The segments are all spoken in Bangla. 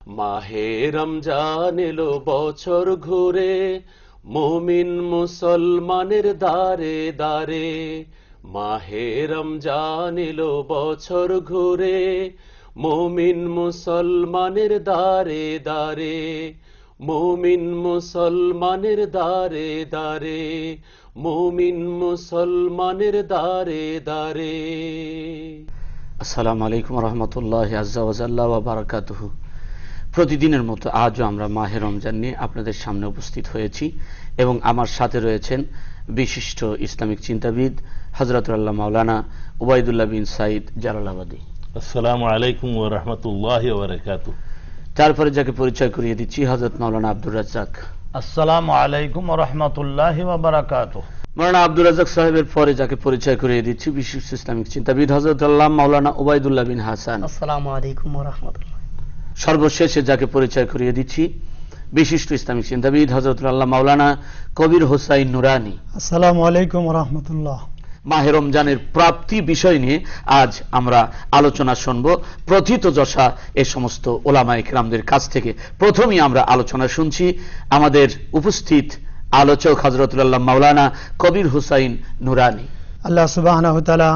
মাহে রমজান এলো বছর ঘুরে, মুমিন মুসলমানের দারে দারে। মাহে রমজান এলো বছর ঘুরে, মুমিন মুসলমানের দারে দারে। মুমিন মুসলমানের দারে দারে, মুমিন মুসলমানের দারে দারে। আসসালামু আলাইকুম রহমতুল্লাহ আজ্জা ওয়াজাল্লা ওয়া বারাকাতুহু। প্রতিদিনের মতো আজও আমরা মাহে রমজান নিয়ে আপনাদের সামনে উপস্থিত হয়েছি এবং আমার সাথে রয়েছেন বিশিষ্ট ইসলামিক চিন্তাবিদ হযরতুল আল্লাহ মাওলানা উবাইদুল্লাহ বিন সাইদ জালালাবাদী। আসসালামু আলাইকুম ওয়া রাহমাতুল্লাহি ওয়া বারাকাতুহু। তারপরে যাকে পরিচয় করিয়ে দিচ্ছি হযরত মাওলানা আব্দুর রাজ্জাক। আসসালামু আলাইকুম ওয়া রাহমাতুল্লাহি ওয়া বারাকাতুহু। মাওলানা আব্দুর রাজ্জাক সাহেবের পরে যাকে পরিচয় করিয়ে দিচ্ছি বিশিষ্ট ইসলামিক চিন্তাবিদ হযরত আল্লাহ মাওলানা উবাইদুল্লাহ বিন হাসান। আসসালামু আলাইকুম ওয়া রাহমাতুল্লাহ। সর্বশেষে যাকে পরিচয় করিয়ে দিচ্ছি বিশিষ্ট ইসলামিক চিন্তাবিদ হযরত আল্লাহ মাওলানা কবির হোসাইন নুরানী। আসসালামু আলাইকুম ওয়া রাহমাতুল্লাহ। মাহে রমজানের প্রাপ্তি বিষয় নিয়ে আজ আমরা আলোচনা শুনব প্রথিতযশা এ সমস্ত ওলামায়ে কেরামদের কাছ থেকে। প্রথমেই আমরা আলোচনা শুনছি আমাদের উপস্থিত আলোচক হযরতুল আল্লাহ মাওলানা কবির হোসাইন নুরানী। আল্লাহ সুবহানাহু ওয়া তাআলা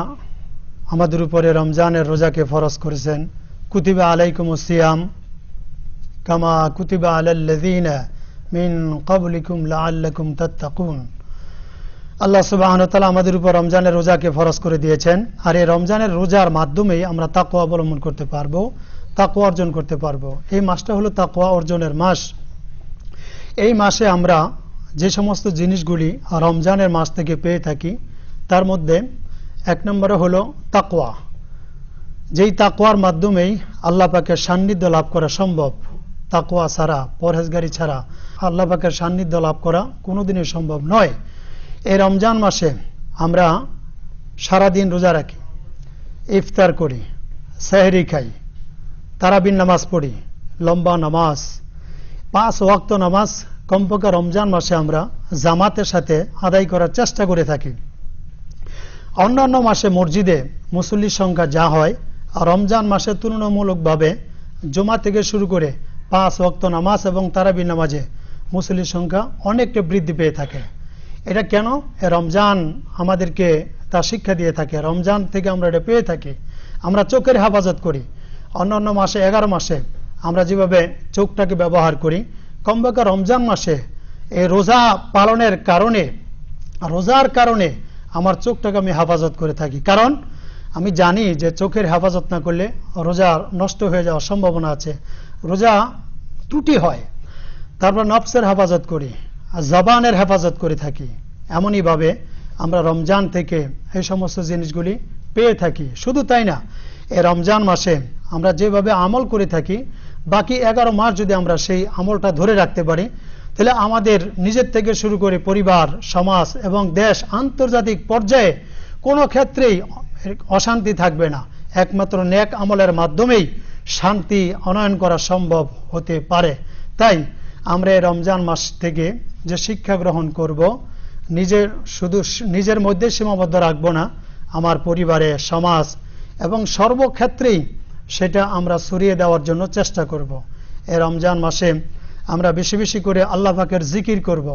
আমাদের উপরে রমজানের রোজাকে ফরজ করেছেন। কুতিবা আলাইকুমুস সিয়াম কামা কুতিবা আলাল্লাযীনা মিন ক্বাবলিকুম লাআল্লাকুম তাত্তাকুন। আল্লাহ সুবহানাহু ওয়া তাআলা আমাদের উপর রমজানের রোজাকে ফরজ করে দিয়েছেন, আর এই রমজানের রোজার মাধ্যমেই আমরা তাকওয়া অবলম্বন করতে পারবো, তাকওয়া অর্জন করতে পারবো। এই মাসটা হলো তাকওয়া অর্জনের মাস। এই মাসে আমরা যে সমস্ত জিনিসগুলি রমজানের মাস থেকে পেয়ে থাকি তার মধ্যে এক নম্বরে হলো তাকওয়া। যেই তাকওয়ার মাধ্যমেই আল্লাহ পাকের সান্নিধ্য লাভ করা সম্ভব। তাকওয়া ছাড়া, পরহেজগারি ছাড়া আল্লাহ পাকের সান্নিধ্য লাভ করা কোনোদিনই সম্ভব নয়। এই রমজান মাসে আমরা সারাদিন রোজা রাখি, ইফতার করি, সেহরি খাই, তারাবির নামাজ পড়ি, লম্বা নামাজ, 5 ওয়াক্ত নামাজ কমপক্ষে রমজান মাসে আমরা জামাতের সাথে আদায় করার চেষ্টা করে থাকি। অন্যান্য মাসে মসজিদে মুসল্লির সংখ্যা যা হয়, রমজান মাসে তুলনামূলকভাবে জুমা থেকে শুরু করে 5 ওয়াক্ত নামাজ এবং তারাবির নামাজে মুসল্লির সংখ্যা অনেকটা বৃদ্ধি পেয়ে থাকে। এটা কেন? রমজান আমাদেরকে তা শিক্ষা দিয়ে থাকে। রমজান থেকে আমরা এটা পেয়ে থাকি। আমরা চোখের হেফাজত করি। অন্যান্য মাসে 11 মাসে আমরা যেভাবে চোখটাকে ব্যবহার করি, কমপক্ষে রমজান মাসে এই রোজা পালনের কারণে, রোজার কারণে আমার চোখটাকে আমি হেফাজত করে থাকি। কারণ আমি জানি যে চোখের হেফাজত না করলে রোজা নষ্ট হয়ে যাওয়ার সম্ভাবনা আছে, রোজা ত্রুটি হয়। তারপর নফসের হেফাজত করি, জবানের হেফাজত করে থাকি। এমনইভাবে আমরা রমজান থেকে এই সমস্ত জিনিসগুলি পেয়ে থাকি। শুধু তাই না, এই রমজান মাসে আমরা যেভাবে আমল করে থাকি, বাকি 11 মাস যদি আমরা সেই আমলটা ধরে রাখতে পারি, তাহলে আমাদের নিজের থেকে শুরু করে পরিবার, সমাজ এবং দেশ, আন্তর্জাতিক পর্যায়ে কোনো ক্ষেত্রেই অশান্তি থাকবে না। একমাত্র নেক আমলের মাধ্যমেই শান্তি অনয়ন করা সম্ভব হতে পারে। তাই আমরা এই রমজান মাস থেকে যে শিক্ষা গ্রহণ করব, শুধু নিজের মধ্যে সীমাবদ্ধ রাখবো না, আমার পরিবারে, সমাজ এবং সর্বক্ষেত্রেই সেটা আমরা ছড়িয়ে দেওয়ার জন্য চেষ্টা করব। এই রমজান মাসে আমরা বেশি বেশি করে আল্লাহ পাকের জিকির করব।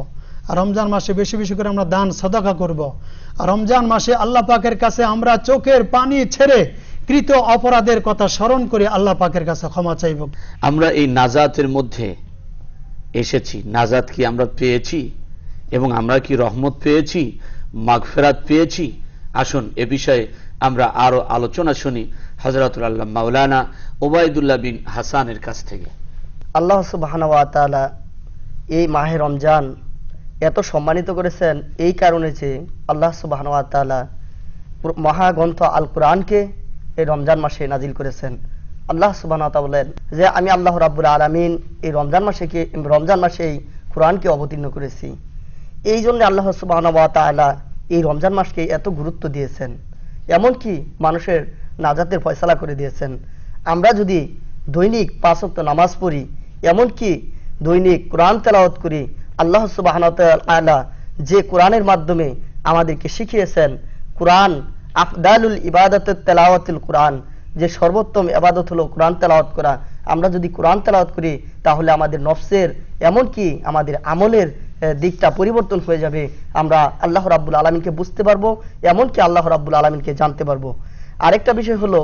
রমজান মাসে বেশি বেশি করে আমরা দান সাদাকা করব। রমজান মাসে আল্লাহ পাকের কাছে আমরা চোখের পানি ছেড়ে কৃত অপরাধের কথা স্মরণ করে আল্লাহ পাকের কাছে ক্ষমা চাইব। আমরা এই নাজাতের মধ্যে এসেছি, নাজাত কি আমরা পেয়েছি এবং আমরা কি রহমত পেয়েছি, মাগফিরাত পেয়েছি? আসুন এ বিষয়ে আমরা আরো আলোচনা শুনি হযরতুল আল্লাহ মাওলানা উবাইদুল্লাহ বিন হাসানের কাছ থেকে। আল্লাহ সুবহানাহু ওয়া তাআলা এই মাহে রমজান এত সম্মানিত করেছেন এই কারণে যে আল্লাহ সুবহানাহু ওয়া তাআলা মহাগ্রন্থ আল কোরআনকে এই রমজান মাসে নাজিল করেছেন। আল্লাহ সুবহানাহু ওয়া তাআলা বলেন যে আমি আল্লাহ রাব্বুল আলামিন এই রমজান মাসেই কোরআনকে অবতীর্ণ করেছি। এই জন্য আল্লাহ সুবহানাহু ওয়া তাআলা এই রমজান মাসকে এত গুরুত্ব দিয়েছেন, এমনকি মানুষের নাজাতের ফয়সালা করে দিয়েছেন। আমরা যদি দৈনিক 5 ওয়াক্ত নামাজ পড়ি, এমনকি দৈনিক কোরআন তেলাওয়াত করি, আল্লাহ সুবহানাহু ওয়া তাআলা যে কোরআনের মাধ্যমে আমাদেরকে শিখিয়েছেন, কোরআন আফদালুল ইবাদাতুত তেলাওয়াতুল কোরআন, যে সর্বোত্তম ইবাদত হলো কোরআন তেলাওয়াত করা। আমরা যদি কোরআন তেলাওয়াত করি তাহলে আমাদের নফসের এমনকি আমাদের আমলের দিকটা পরিবর্তন হয়ে যাবে। আমরা আল্লাহ রাব্বুল আলামিনকে বুঝতে পারবো, এমনকি আল্লাহ রাব্বুল আলামিনকে জানতে পারবো। আরেকটা বিষয় হলো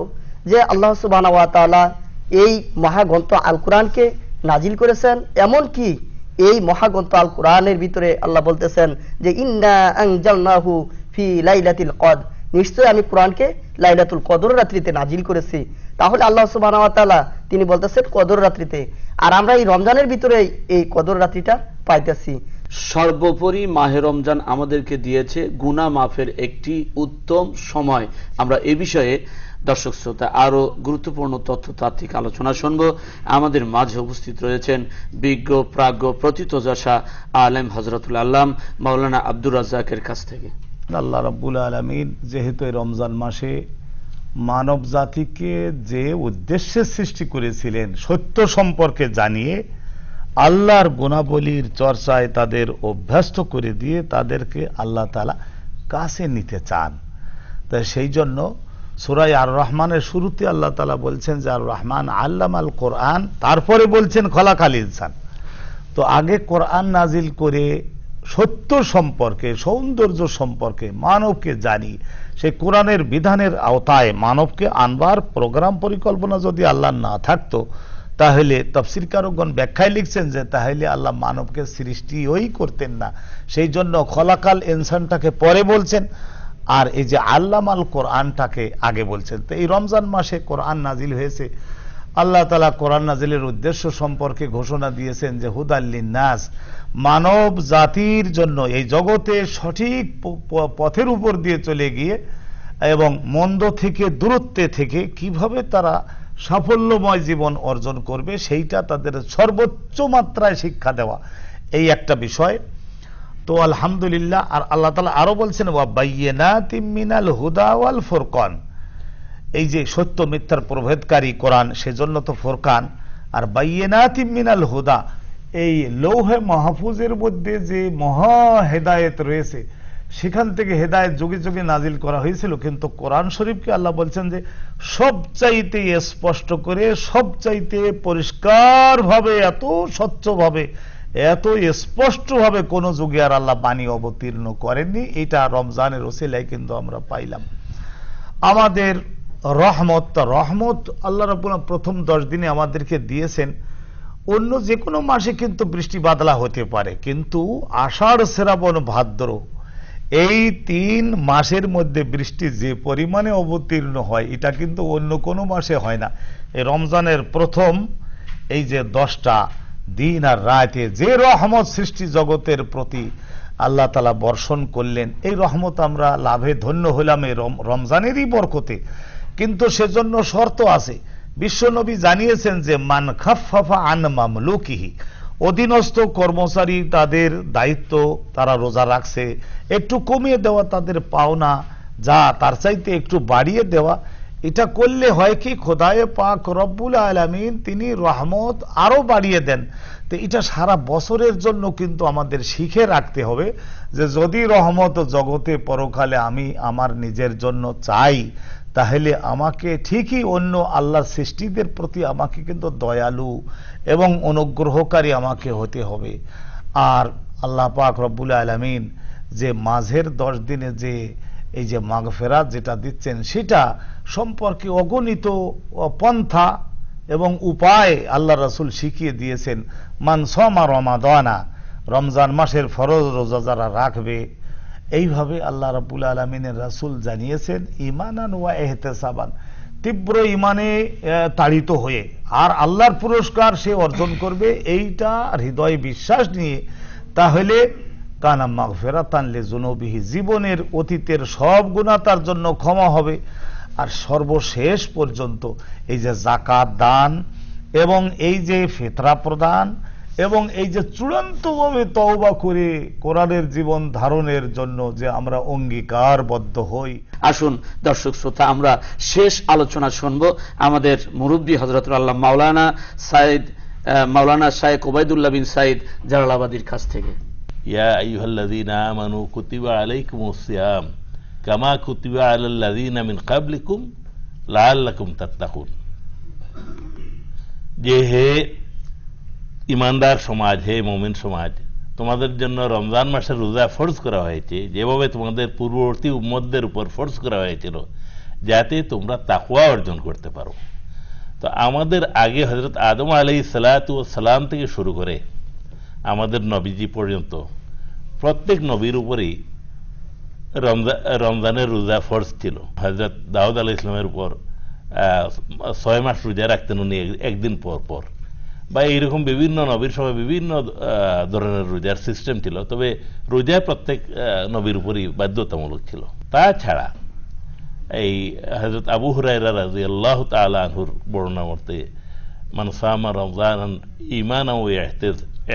যে আল্লাহ সুবহানাহু ওয়া তাআলা এই মহাগ্রন্থ আল কোরআনকে নাজিল করেছেন, এমনকি এই মহাগ্রন্থ আল কোরআনের ভিতরে আল্লাহ বলতেছেন যে ইন্না আনজালনাহু ফি লাইলাতিল কদর, নিশ্চয় আমি কোরআনকে লাইলাতুল কদর রাত্রিতে নাজিল করেছি। তাহলে আল্লাহ সুবহানাহু ওয়া তাআলা তিনি বলতেছেন কদর রাত্রিতে, আর আমরা এই রমজানের ভিতরে এই কদর রাত্রিটা পাইতেছি। সর্বোপরি মাহে রমজান আমাদেরকে দিয়েছে গুনাহ মাফের একটি উত্তম সময়। আমরা এ বিষয়ে দর্শক শ্রোতা আরো গুরুত্বপূর্ণ তথ্যতাত্ত্বিক আলোচনা শুনবো। আমাদের মাঝে উপস্থিত রয়েছেন বিজ্ঞ প্রাজ্ঞ প্রথিতযশা আলেম হযরতুল আল্লাম মাওলানা আব্দুর রাজ্জাকের কাছ থেকে। আল্লাহ রাব্বুল আলামিন যেহেতু এই রমজান মাসে মানব জাতিকে যে উদ্দেশ্যে সৃষ্টি করেছিলেন সত্য সম্পর্কে জানিয়ে আল্লাহর গুণাবলীর চর্চায় তাদের অভ্যস্ত করে দিয়ে তাদেরকে আল্লাহ তাআলা কাছে নিতে চান। তাই সেই জন্য সূরা আর রহমানের শুরুতে আল্লাহ তাআলা বলছেন যে আর রহমান আল্লামাল কোরআন, তারপরে বলছেন খলাকাল ইনসান। তো আগে কোরআন নাজিল করে সত্য সম্পর্কে সৌন্দর্য সম্পর্কে মানবকে জানি, সেই কোরআনের বিধানের আওতায় মানবকে আনবার প্রোগ্রাম পরিকল্পনা যদি আল্লাহ না থাকতো তাহলে তাফসীরকারগণ ব্যাখ্যায় লিখছেন যে তাহলে আল্লাহ মানবকে সৃষ্টিই করতেন না। সেই জন্য খলাকাল ইনসানটাকে পরে বলছেন, আর এই যে আল্লামাল কোরআনটাকে আগে বলছেন। তো এই রমজান মাসে কোরআন নাজিল হয়েছে। আল্লাহ তাআলা কোরআন নাজিলের উদ্দেশ্য সম্পর্কে ঘোষণা দিয়েছেন যে হুদাল লিন্নাস, মানব জাতির জন্য এই জগতে সঠিক পথের উপর দিয়ে চলে গিয়ে এবং মন্দ থেকে দূরত্বে থেকে কিভাবে তারা সাফল্যময় জীবন অর্জন করবে সেইটা তাদের সর্বোচ্চ মাত্রায় শিক্ষা দেওয়া, এই একটা বিষয়। তো আলহামদুলিল্লাহ। আর আল্লাহ তাআলা আরো বলছেন ওয়া বাইয়িনাতিম মিনাল হুদা ওয়াল ফুরকান, এই যে সত্য মিথ্যার প্রভেদকারী কোরআন, সেজন্য তো ফুরকান। আর বাইয়িনাতিম মিনাল হুদা, এই লৌহে মাহফুজের মধ্যে যে মহা হেদায়েত রয়েছে সেখান থেকে হেদায়েত যুগে যুগে নাজিল করা হয়েছিল, কিন্তু কোরআন শরীফকে আল্লাহ বলছেন যে সবচাইতে স্পষ্ট করে সবচাইতে পরিষ্কার ভাবে এত স্বচ্ছভাবে এত স্পষ্টভাবে কোন যুগে আর আল্লাহ বাণী অবতীর্ণ করেননি। এটা রমজানের ওসিলায় কিন্তু আমরা পাইলাম। আমাদের রহমত আল্লাহ রাব্বুল আলামিন প্রথম 10 দিনে আমাদেরকে দিয়েছেন। অন্য যে কোনো মাসে কিন্তু বৃষ্টি বাদলা হতে পারে, কিন্তু আষাঢ় শ্রাবণ ভাদ্র এই 3 মাসের মধ্যে বৃষ্টি যে পরিমাণে অবতীর্ণ হয় এটা কিন্তু অন্য কোনো মাসে হয় না। এই রমজানের প্রথম এই যে 10টা দিন আর রাতে যে রহমত সৃষ্টি জগতের প্রতি আল্লাহ তাআলা বর্ষণ করলেন, এই রহমত আমরা লাভে ধন্য হলাম এই রমজানেরই বরকতে। কিন্তু সেজন্য শর্ত আছে। বিশ্বনবী জানিয়েছেন যে মান খাফফাফা আন মামলুকিহি, অধীনস্থ কর্মচারী তাদের দায়িত্ব তারা রোজা রাখছে, একটু কমিয়ে দেওয়া তাদের পাওনা যা তার চাইতে একটু বাড়িয়ে দেওয়া, এটা করলে হয় কি খোদায়ে পাক রব্বুল আলামিন তিনি রহমত আরো বাড়িয়ে দেন। তো এটা সারা বছরের জন্য কিন্তু আমাদের শিখে রাখতে হবে যে যদি রহমত জগতে পরকালে আমি আমার নিজের জন্য চাই তাহলে আমাকে ঠিকই অন্য আল্লাহর সৃষ্টিদের প্রতি আমাকে কিন্তু দয়ালু এবং অনুগ্রহকারী আমাকে হতে হবে। আর আল্লাহ পাক রব্বুল আলামিন যে মাঝের 10 দিনে যে এই যে মাগফিরাত যেটা দিচ্ছেন সেটা সম্পর্কে অগণিত পন্থা এবং উপায় আল্লাহ রাসূল শিখিয়ে দিয়েছেন। মান সামা রমাদানা, রমজান মাসের ফরজ রোজা যারা রাখবে, এইভাবে আল্লাহ রাব্বুল আলামিনের রাসূল জানিয়েছেন ঈমানান ওয়া ইহতিসাবান, তীব্র ঈমানে তাড়িত হয়ে আর আল্লাহর পুরস্কার সে অর্জন করবে এইটা হৃদয় বিশ্বাস নিয়ে, তাহলে কানা মাগফিরাতান লিযুনুবিহি, জীবনের অতীতের সব গুনাহ তার জন্য ক্ষমা হবে। আর সর্বশেষ পর্যন্ত এই যে যাকাত দান এবং এই যে ফিতরা প্রদান এবং এই যে চূড়ান্তভাবে তওবা করে কোরআনের জীবন ধারণের জন্য যে আমরা অঙ্গীকারবদ্ধ হই। আসুন দর্শক শ্রোতা আমরা শেষ আলোচনা শুনবো আমাদের মুরব্বী হযরতুল আল্লাহ মাওলানা শাইখ ওবায়দুল্লাহ বিন সাইদ জালালাবাদীর কাছ থেকে। ইয়া আইয়ুহাল্লাযীনা আমানু কুতিবা আলাইকুমুস সিয়াম কামা কুতিবা আলাল্লাযীনা মিন ক্বাবলিকুম লাআল্লাকুম তাত্তাকুন। যে হে ইমানদার সমাজ, হে মুমিন সমাজ, তোমাদের জন্য রমজান মাসের রোজা ফরজ করা হয়েছে যেভাবে তোমাদের পূর্ববর্তী উম্মতদের উপর ফরজ করা হয়েছিল, যাতে তোমরা তাকওয়া অর্জন করতে পারো। তো আমাদের আগে হযরত আদম আলাইহিস সালাতু ওয়াস সালাম থেকে শুরু করে আমাদের নবীজি পর্যন্ত প্রত্যেক নবীর উপরেই রমজানের রোজা ফরজ ছিল। হযরত দাউদ আলাইহিস সালামের উপর 6 মাস রোজা রাখতেন উনি একদিন পর পর, বা এইরকম বিভিন্ন নবীর সময় বিভিন্ন ধরনের রোজার সিস্টেম ছিল, তবে রোজা প্রত্যেক নবীর উপরই বাধ্যতামূলক ছিল। তাছাড়া এই হযরত আবু হুরায়রা রাদিয়াল্লাহু তাআলা আনহুর বর্ণনা মতে মান সামা রমজানান ঈমানান ওয়া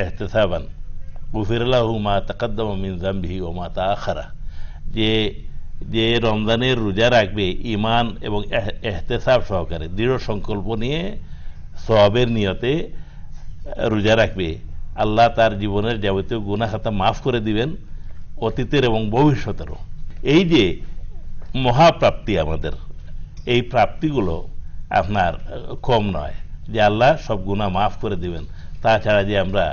ইহতিসাবান গুফিরা লাহু মা তাকাদ্দামা মিন যামবিহি ওয়া মা তাআখারা, যে রমজানের রোজা রাখবে ঈমান এবং ইহতিসাব সহকারে, দৃঢ় সংকল্প নিয়ে সওয়াবের নিয়তে রোজা রাখবে, আল্লাহ তার জীবনের যাবতীয় গুনাহ খাতা মাফ করে দিবেন, অতীতের এবং ভবিষ্যতেরও। এই যে মহাপ্রাপ্তি আমাদের, এই প্রাপ্তিগুলো আপনার কম নয়, যে আল্লাহ সব গুনাহ মাফ করে দিবেন। তাছাড়া যে আমরা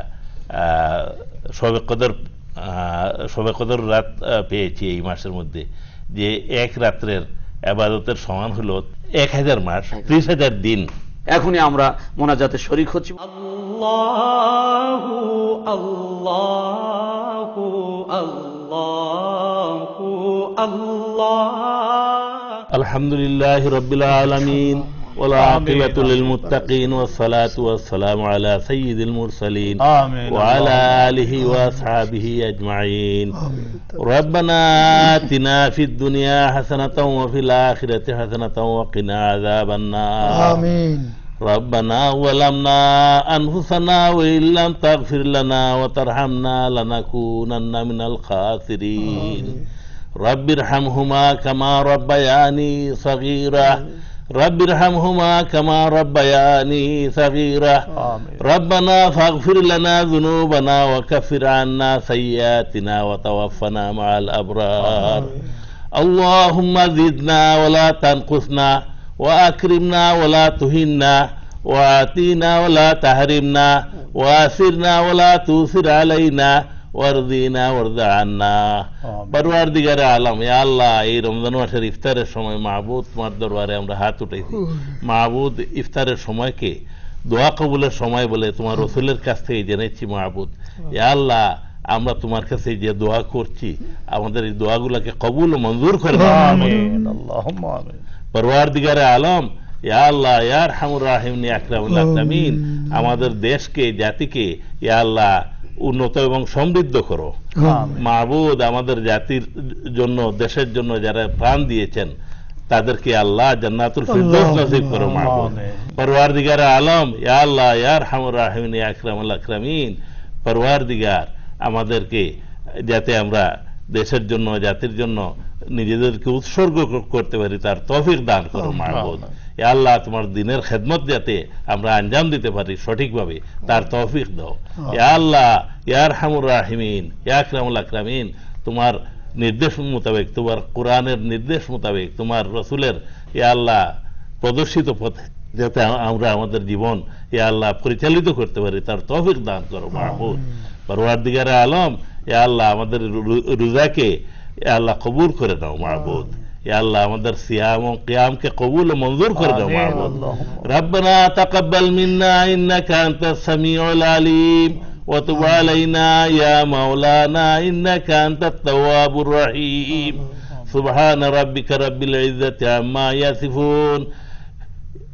শবে কদর রাত পেয়েছি এই মাসের মধ্যে, যে এক রাত্রের ইবাদতের সমান হলো 1000 মাস, 30,000 দিন। এখনই আমরা মোনাজাতে শরীক হচ্ছি। আল্লাহু আল্লাহু আল্লাহু আল্লাহ। আলহামদুলিল্লাহি রাব্বিল আলামিন ওয়াল আকিবাতু লিল মুত্তাকিন ওয়াস সালাতু ওয়াস সালামু আলা সাইয়্যিদিল মুরসালিন ওয়া আলা আলিহি ওয়া আসহাবিহি আজমাইন। রব্বানা আতিনা ফিদ দুনিয়া হাসানাতাও ওয়া ফিল আখিরাতি হাসানাতাও ওয়া কিনা আযাবান নার। আমিন। ربنا ظلمنا أنفسنا وإن لم تغفر لنا وترحمنا لنكونن من الخاسرين. رب ارحمهما كما ربياني صغيرا رب ارحمهما كما ربياني صغيرا. ربنا فاغفر لنا ذنوبنا وكفر عنا سيئاتنا وتوفنا مع الأبرار. اللهم زدنا ولا تنقصنا وأكرمنا ولا تهنا وآتنا ولا تحرمنا وآثرنا ولا تؤثر علينا وارضنا وارض عنا. পরওয়ারদিগারে আলম, ইয়া আল্লাহ, এই রমজান মাসের ইফতারের সময় মাহবুদ তোমার দরবারে আমরা হাত উঠাইছি। মাহবুদ, ইফতারের সময়কে দোয়া কবুলের সময় বলে তোমার রাসূলের কাছ থেকে জেনেছি। মাহবুদ, ইয়া আল্লাহ, আমরা তোমার কাছে যে দোয়া করছি আমাদের এই দোয়াগুলোকে কবুল ও মঞ্জুর করে দাও। আমিন, আল্লাহুম্মা আমিন। পরওয়ারদিগারে আলম, ইয়া আল্লাহ, ইয়া আরহামুর রাহিমিন, ইয়া আকরামুল আকরামিন, আমাদের দেশকে, জাতিকে ইয়া আল্লাহ উন্নত এবং সমৃদ্ধ করো। মাহবুদ, আমাদের জাতির জন্য, দেশের জন্য যারা প্রাণ দিয়েছেন তাদেরকে আল্লাহ জান্নাতুল ফিরদৌস নসিব করো। মাহবুদ, পরওয়ারদিগারে আলম, ইয়া আল্লাহ, ইয়া আরহামুর রাহিমিন, ইয়া আকরামুল আকরামিন, পরওয়ারদিগার আমাদেরকে যাতে আমরা দেশের জন্য, জাতির জন্য নিজেদেরকে উৎসর্গ করতে পারি তার তৌফিক দান করো। মাহবুদ, ইয়া আল্লাহ, তোমার দিনের খেদমত যাতে আমরা আঞ্জাম দিতে পারি সঠিকভাবে তার তৌফিক দাও। ইয়া আল্লাহ, ইয়া আরহামুর রাহিমিন, ইয়া আকরামুল আকরামিন, তোমার নির্দেশ মোতাবেক, তোমার কোরআনের নির্দেশ মোতাবেক, তোমার রাসূলের ইয়া আল্লাহ প্রদর্শিত পথে যাতে আমরা আমাদের জীবন ইয়া আল্লাহ পরিচালিত করতে পারি তার তৌফিক দান করো। মাহবুদ, পরওয়ারদিগারে আলম, ইয়া আল্লাহ, আমাদের রোজাকে ইয়া আল্লাহ কবুল করে নাও। মাহবুদ, ইয়া আল্লাহ, আমাদের সিয়াম ও কিয়ামকে কবুল ও মঞ্জুর করে দাও। মাহবুদ, রব্বানা তাকাব্বাল মিন্না ইন্নাকা আনতাস সামিউল আলিম ওয়া তুব আলাইনা ইয়া মাওলানা ইন্নাকা আনতাত তাওয়াবুর রহিম। সুবহান রাব্বিকা রাব্বিল ইজ্জাতি আম্মা ইয়াসিফুন।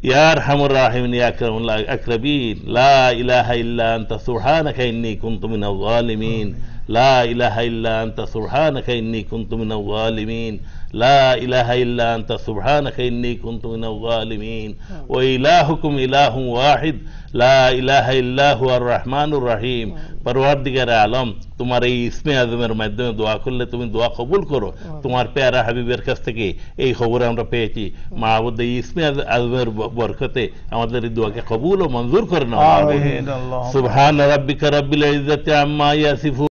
ইয়া আরহামুর রাহিমিন, ইয়া আকরামুল আকরামিন, লা ইলাহা ইল্লা আনতা সুবহানাকা ইন্নী কুনতু মিনাজ জালিমিন। লা ইলাহা ইল্লা আনতা সুবহানাকা ইন্নী কুনতু মিনাজ জালিমিন। লা ইলাহা ইল্লা আনতা সুবহানাকা ইন্নী কুনতু মিনাজ জালিমিন। ওয়া ইলাহুকুম ইলাহুন ওয়াহিদ লা ইলাহা ইল্লা হুয়ার রহমানুর রহিম। পরওয়ারদিগারে আলম, তোমার এই ইসমে আজমের মাধ্যমে দোয়া করলে তুমি দোয়া কবুল করো। তোমার প্যারা হাবিবের কাছ থেকে এই খবর আমরা পেয়েছি। মাহবুদ, এই ইসমে আজমের বরকতে আমাদের এই দোয়াকে কবুল ও মঞ্জুর করে নাও। সুবহান রাব্বিকা রাব্বিল ইজ্জাতি আম্মা ইয়াসিফুন।